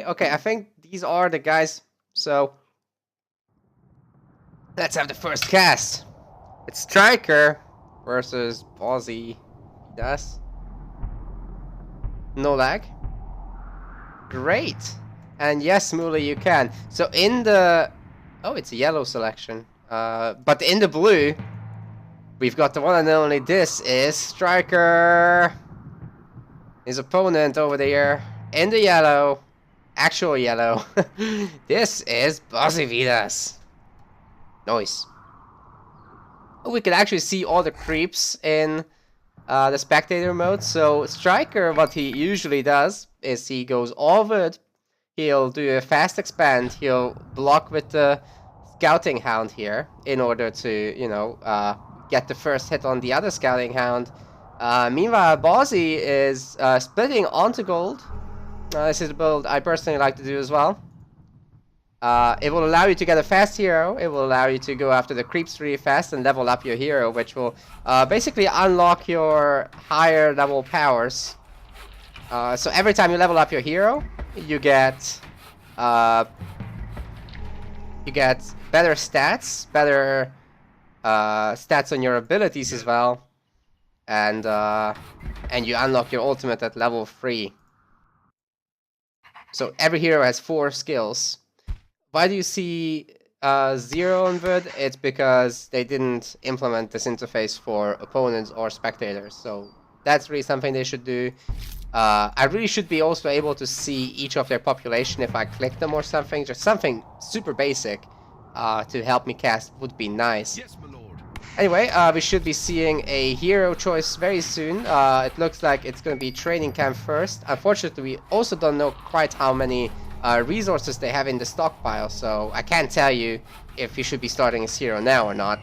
Okay, I think these are the guys. So let's have the first cast. It's Striker versus Bauzyvidas. No lag. Great. And yes, Mooly, you can. So in the... Oh, it's a yellow selection. But in the blue, we've got the one and only. This is Striker. His opponent over there in the yellow. Actual yellow. This is Bauzyvidas. Nice. Oh, we can actually see all the creeps in the spectator mode. So Striker, what he usually does is he goes over it. He'll do a fast expand. He'll block with the scouting hound here in order to, you know, get the first hit on the other scouting hound. Meanwhile, Bauzy is splitting onto gold. This is the build I personally like to do as well. It will allow you to get a fast hero. It will allow you to go after the creeps really fast and level up your hero, which will basically unlock your higher level powers. So every time you level up your hero, you get better stats, better stats on your abilities as well, and you unlock your ultimate at level 3. So every hero has 4 skills. Why do you see 0 on Vid? It's because they didn't implement this interface for opponents or spectators. So that's really something they should do. I really should be also able to see each of their population if I click them or something. Just something super basic to help me cast would be nice. Yes, my lord. Anyway, we should be seeing a hero choice very soon. It looks like it's going to be training camp first. Unfortunately, we also don't know quite how many resources they have in the stockpile, so I can't tell you if you should be starting his hero now or not.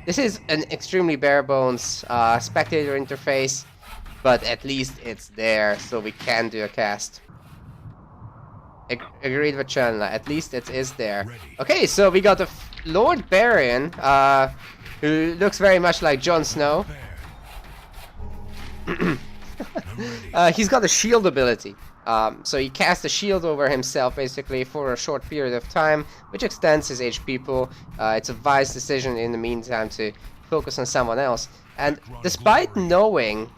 This is an extremely bare bones spectator interface, but at least it's there, so we can do a cast. Agreed with Chandler, at least it is there. Okay, so we got the Lord Baron, who looks very much like Jon Snow. He's got a shield ability. So he casts a shield over himself basically for a short period of time, which extends his HP pool. It's a wise decision in the meantime to focus on someone else. And despite knowing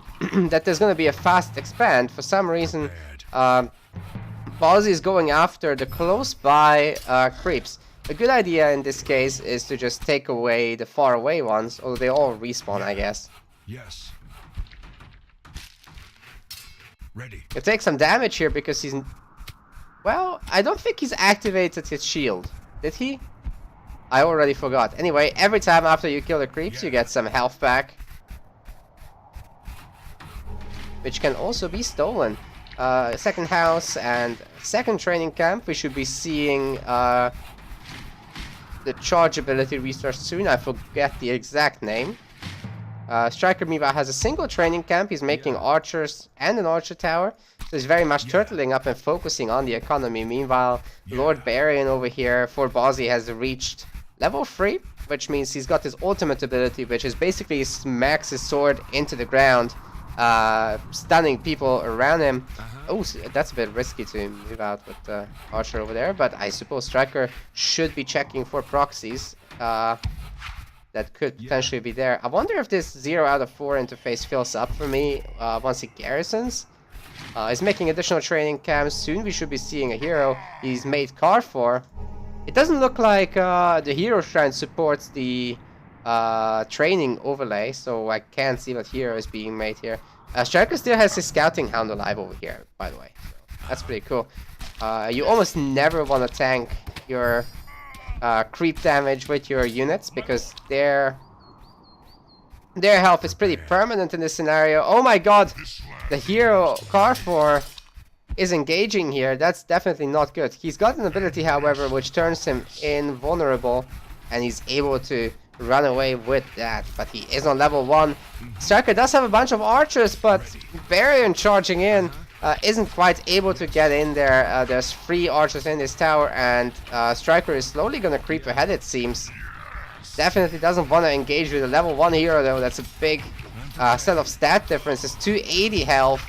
that there's going to be a fast expand, for some reason Bauzy is going after the close by creeps. A good idea in this case is to just take away the far away ones, although they all respawn, I guess. Yes. Ready. He'll take some damage here because he's... Well, I don't think he's activated his shield. Did he? I already forgot. Anyway, every time after you kill the creeps, you get some health back. Which can also be stolen. Second house and second training camp. We should be seeing the charge ability restart soon. I forget the exact name. Striker Miva has a single training camp. He's making archers and an archer tower. So he's very much turtling up and focusing on the economy. Meanwhile, Lord Baron over here for Bauzy has reached level 3, which means he's got his ultimate ability, which is basically smacks his sword into the ground, stunning people around him. Oh, that's a bit risky to move out with the archer over there, but I suppose Striker should be checking for proxies. That could potentially be there. I wonder if this 0 out of 4 interface fills up for me once he garrisons. He's making additional training camps. Soon we should be seeing a hero he's made car for. It doesn't look like the hero shrine supports the training overlay, so I can't see what hero is being made here. Striker still has his scouting hound alive over here, by the way. So that's pretty cool. You almost never want to tank your creep damage with your units because their health is pretty permanent in this scenario. Oh my god, the hero Carrefour is engaging here. That's definitely not good. He's got an ability, however, which turns him invulnerable, and he's able to run away with that, but he is on level 1. Striker does have a bunch of archers, but Baron charging in isn't quite able to get in there. There's 3 archers in this tower, and Striker is slowly gonna creep ahead, it seems. Definitely doesn't want to engage with a level 1 hero though. That's a big set of stat differences. 280 health.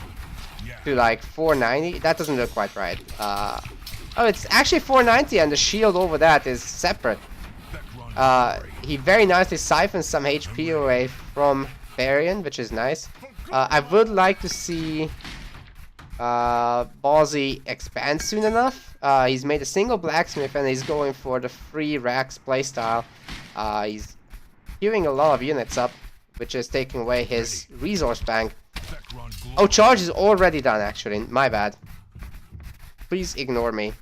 to like 490. That doesn't look quite right. Oh, it's actually 490 and the shield over that is separate. He very nicely siphons some HP away from Varian, which is nice. I would like to see Ballsy expand soon enough. He's made a single blacksmith and he's going for the free Rax playstyle. He's queuing a lot of units up, which is taking away his resource bank. Oh, charge is already done actually, my bad. Please ignore me.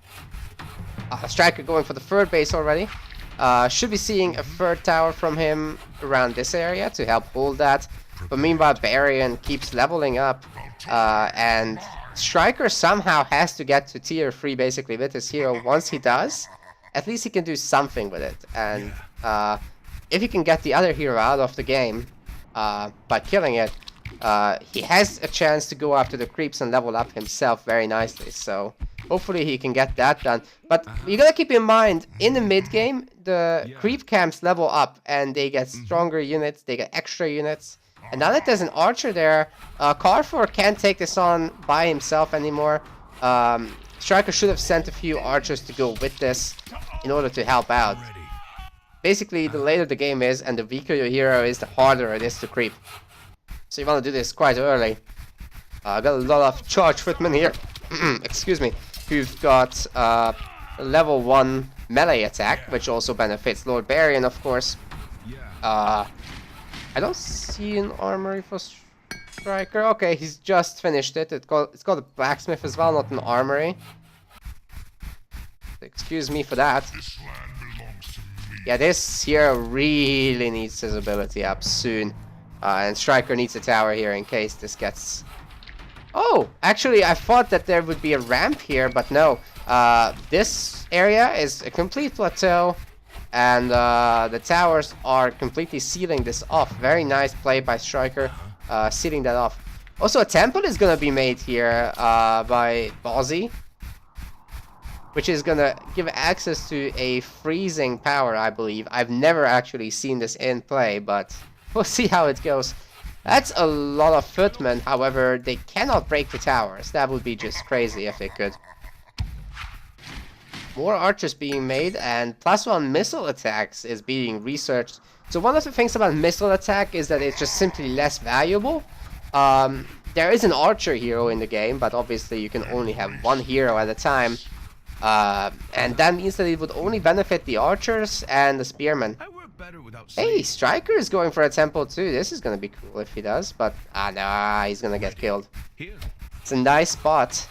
Striker going for the third base already. Should be seeing a third tower from him around this area to help hold that. But meanwhile, Varian keeps leveling up, and Striker somehow has to get to tier 3 basically with his hero. Once he does, at least he can do something with it. And if he can get the other hero out of the game by killing it, he has a chance to go after the creeps and level up himself very nicely. So hopefully he can get that done. But you gotta keep in mind, in the mid game, the creep camps level up and they get stronger units, they get extra units. And now that there's an archer there, Carrefour can't take this on by himself anymore. Striker should have sent a few archers to go with this in order to help out. Basically, the later the game is and the weaker your hero is, the harder it is to creep. So you want to do this quite early. Got a lot of charge footmen here. Excuse me. Who've got level 1 melee attack, which also benefits Lord Varian, of course. I don't see an armory for Striker. Okay, he's just finished it. It's called a blacksmith as well, not an armory. Excuse me for that. Yeah, this here really needs his ability up soon. And Striker needs a tower here in case this gets... Oh, actually I thought that there would be a ramp here, but no. This area is a complete plateau. And the towers are completely sealing this off. Very nice play by Striker, sealing that off. Also, a temple is going to be made here by Ballsy, which is going to give access to a freezing power, I believe. I've never actually seen this in play, but we'll see how it goes. That's a lot of footmen, however, they cannot break the towers. That would be just crazy if they could. More archers being made, and +1 missile attacks is being researched. So one of the things about missile attack is that it's just simply less valuable. There is an archer hero in the game, but obviously you can only have one hero at a time. And that means that it would only benefit the archers and the spearmen. Hey, Striker is going for a temple too. This is gonna be cool if he does, but nah, he's gonna get killed. It's a nice spot.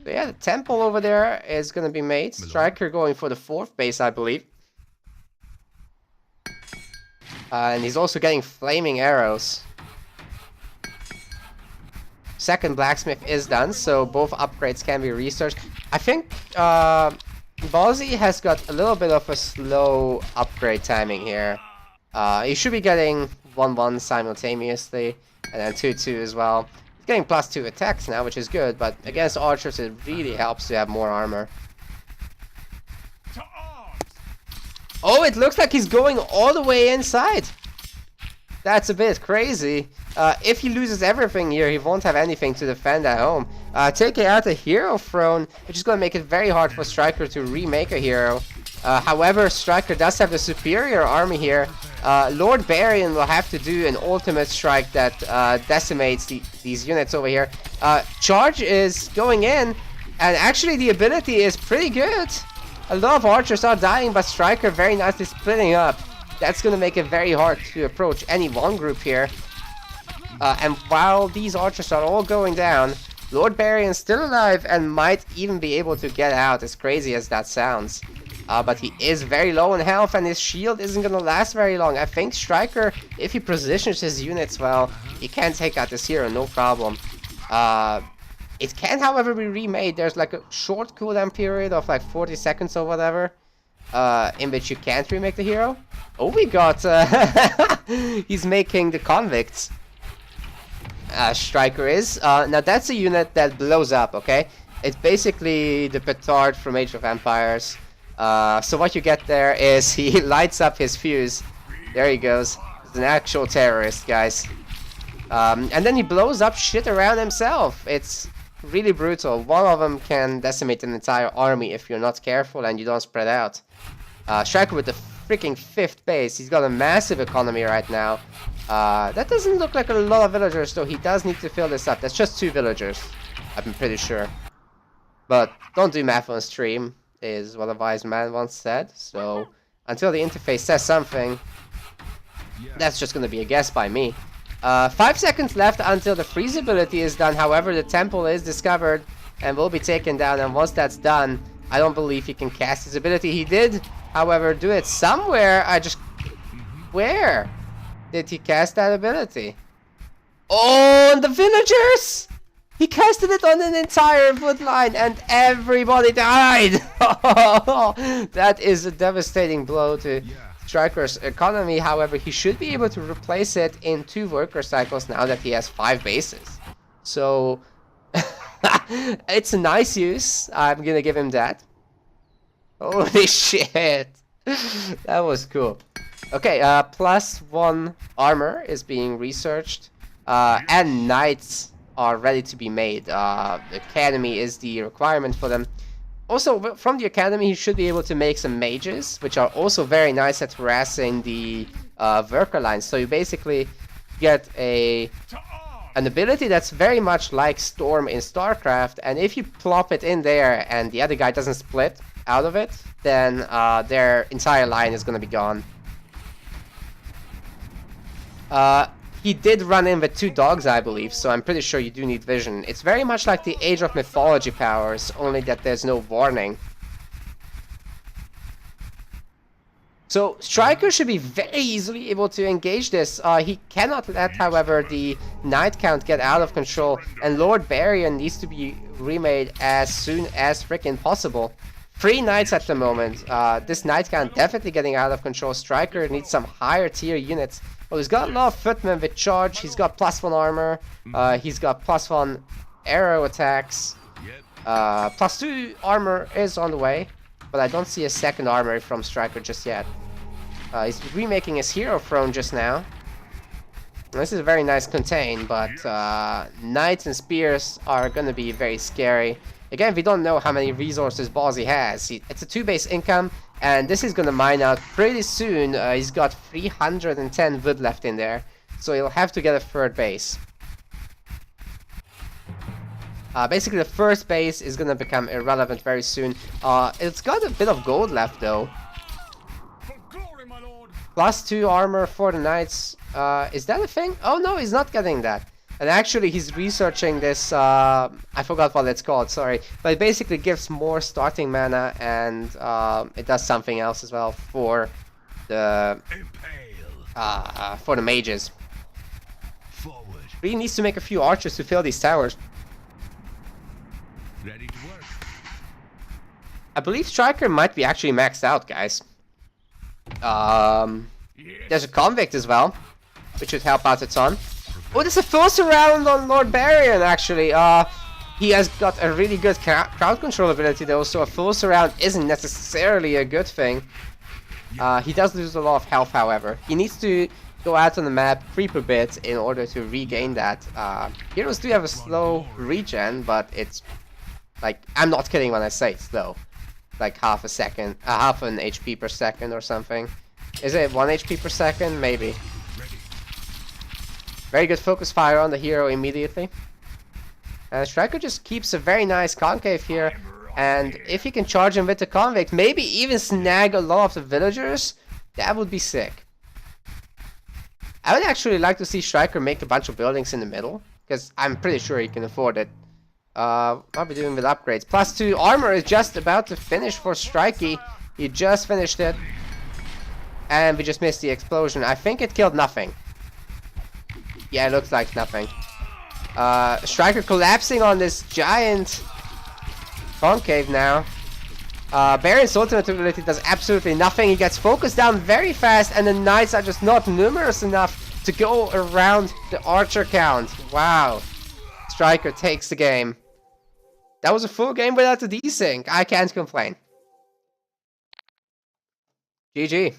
So yeah, the temple over there is going to be made. Striker going for the 4th base, I believe. And he's also getting flaming arrows. 2nd blacksmith is done, so both upgrades can be researched. I think Ballsy has got a little bit of a slow upgrade timing here. He should be getting 1-1 simultaneously, and then 2-2 as well. Getting +2 attacks now, which is good, but against archers it really helps to have more armor. Oh, it looks like he's going all the way inside. That's a bit crazy. If he loses everything here, he won't have anything to defend at home. Taking out a hero throne, which is going to make it very hard for Striker to remake a hero. However, Striker does have the superior army here. Lord Varian will have to do an ultimate strike that decimates these units over here. Charge is going in, and actually the ability is pretty good. A lot of archers are dying, but Striker very nicely splitting up. That's going to make it very hard to approach any one group here. And while these archers are all going down, Lord Varian's still alive and might even be able to get out, as crazy as that sounds. But he is very low in health and his shield isn't going to last very long. I think Striker, if he positions his units well, he can take out this hero, no problem. It can, however, be remade. There's like a short cooldown period of like 40 seconds or whatever, in which you can't remake the hero. Oh, we got... he's making the convicts. Striker is. Now that's a unit that blows up, okay? It's basically the petard from Age of Empires. So what you get there is he lights up his fuse. There he goes. He's an actual terrorist, guys. And then he blows up shit around himself. It's really brutal. One of them can decimate an entire army if you're not careful and you don't spread out. Striker with the freaking 5th base. He's got a massive economy right now. That doesn't look like a lot of villagers, though. He does need to fill this up. That's just 2 villagers, I'm pretty sure. But don't do math on stream, is what a wise man once said. So until the interface says something, that's just going to be a guess by me. 5 seconds left until the freeze ability is done. However, the temple is discovered and will be taken down. And once that's done, I don't believe he can cast his ability. He did, however, do it somewhere. Where did he cast that ability? Oh, on the villagers! He casted it on an entire wood line and everybody died! That is a devastating blow to Striker's economy. However, he should be able to replace it in 2 worker cycles now that he has 5 bases. So, it's a nice use. I'm gonna give him that. Holy shit! That was cool. Okay, +1 armor is being researched. And knights are ready to be made. The academy is the requirement for them. Also, from the academy, he should be able to make some mages, which are also very nice at harassing the worker lines. So you basically get an ability that's very much like Storm in StarCraft, and if you plop it in there and the other guy doesn't split out of it, then their entire line is going to be gone. He did run in with 2 dogs, I believe, so I'm pretty sure you do need vision. It's very much like the Age of Mythology powers, only that there's no warning. So, Striker should be very easily able to engage this. He cannot let, however, the Knight count get out of control, and Lord Barrier needs to be remade as soon as freaking possible. 3 Knights at the moment. This Knight count definitely getting out of control. Striker needs some higher tier units. Well, he's got a lot of footmen with charge. He's got +1 armor. He's got +1 arrow attacks. +2 armor is on the way, but I don't see a 2nd armor from Striker just yet. He's remaking his hero throne just now. This is a very nice contain, but knights and spears are gonna be very scary. Again, we don't know how many resources Bauzy has. It's a 2 base income, and this is gonna mine out pretty soon. He's got 310 wood left in there, so he'll have to get a 3rd base. Basically, the 1st base is gonna become irrelevant very soon. It's got a bit of gold left, though. +2 armor for the knights. Is that a thing? Oh no, he's not getting that. And actually, he's researching this, I forgot what it's called, sorry. But it basically gives more starting mana, and it does something else as well for the mages. He needs to make a few archers to fill these towers. Ready to work. I believe Striker might be actually maxed out, guys. There's a convict as well, which should help out a ton. Oh, there's a full surround on Lord Barrier, actually. He has got a really good crowd control ability, though, so a full surround isn't necessarily a good thing. He does lose a lot of health, however. He needs to go out on the map, creep a bit, in order to regain that. Heroes do have a slow regen, but it's... like, I'm not kidding when I say slow. Like half a second, half an HP per second or something. Is it 1 HP per second? Maybe. Very good focus fire on the hero immediately. And Striker just keeps a very nice concave here. And if he can charge him with the convict, maybe even snag a lot of the villagers, that would be sick. I would actually like to see Striker make a bunch of buildings in the middle, because I'm pretty sure he can afford it. What are we doing with upgrades? +2 armor is just about to finish for Strikey. He just finished it. And we just missed the explosion. I think it killed nothing. Yeah, it looks like nothing. Striker collapsing on this giant concave now. Baron's ultimate ability does absolutely nothing. He gets focused down very fast, and the knights are just not numerous enough to go around the archer count. Wow. Striker takes the game. That was a full game without the desync. I can't complain. GG.